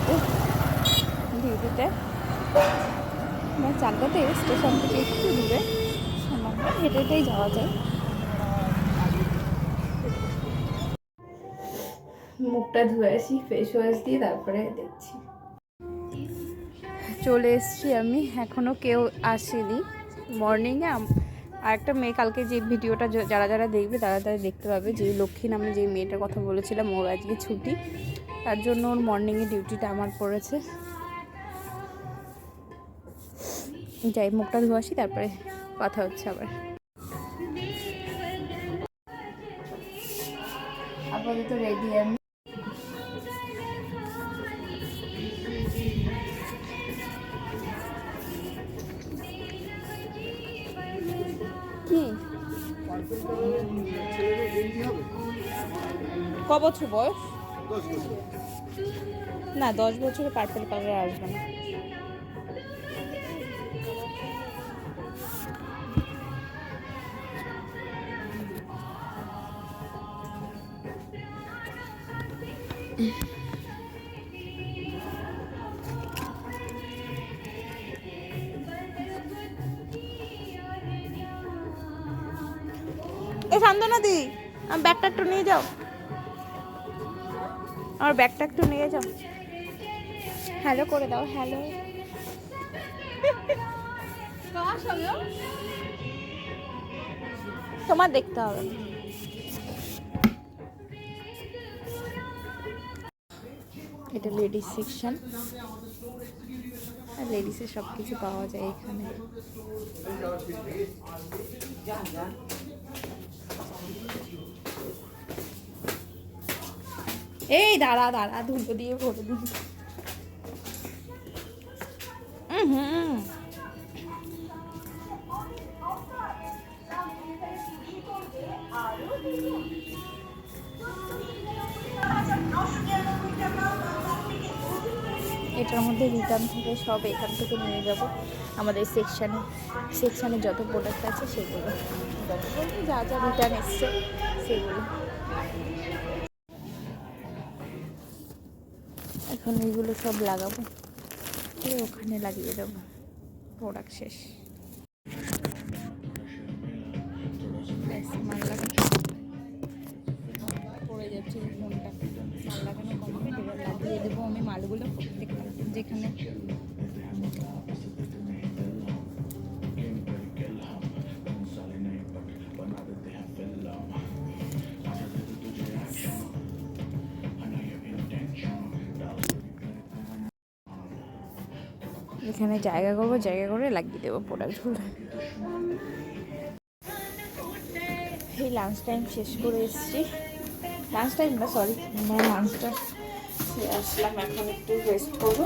চাকদাতে ডিউটিতে। চাকদাতে স্টেশন থেকে একটু দূরে, সামান্য হেঁটে হেঁটেই যাওয়া যায়। মুখটা ধুয়ে আসি ফেস ওয়াশ দিয়ে, তারপরে দেখছি। চলে এসছি আমি, এখনও কেউ আসেনি। মর্নিংয়ে আর একটা মেয়ে, কালকে যে ভিডিওটা যারা যারা দেখবে তারা তারা দেখতে পাবে, যে লক্ষ্মী নামে যে মেয়েটার কথা বলেছিলাম, ওর আজকে ছুটি, তার জন্য ওর মর্নিংয়ে ডিউটিটা আমার পড়েছে। যাই, মুখটা ধুয়ে আসি, তারপরে কথা হচ্ছে আবার। আপাতত রেডি আমি। কি ক বছর বয়স? না, 10 বছরে পার্পল কালারে আসবে না। এ সান্দনা দি, আমার ব্যাগটা একটু নিয়ে যাও, আমার ব্যাগটা একটু নিয়ে যাও। হ্যালো করে দাও, হ্যালো। তোমার দেখতে হবে। এটা লেডিস সেকশন, আর লেডিসের সব কিছু পাওয়া যায় এখানে। এই দাঁড়া দাঁড়া, ধুলো দিয়ে ভরে দিন। এটার মধ্যে রিটার্ন থেকে সব এখান থেকে নিয়ে যাব আমাদের সেকশানে যত প্রোডাক্ট আছে সেগুলো, যা যা রিটার্ন এসছে সেগুলো। এখন এইগুলো সব লাগাবো, ওখানে লাগিয়ে দেবো, প্রোডাক্ট শেষ। মাল লাগানো পড়ে যাচ্ছে ফোনটা, মাল লাগানো কমপ্লিট, এবার লাগিয়ে দেবো আমি মালগুলো প্রত্যেকটা যেখানে। এখানে জায়গা করবো, জায়গা করে লাগিয়ে দেবো প্রোডাক্টগুলো। এই লাঞ্চ টাইম শেষ করে এসেছি, লাঞ্চ টাইম না সরি, লাঞ্চটা আসলাম, এখন একটু রেস্ট করবো।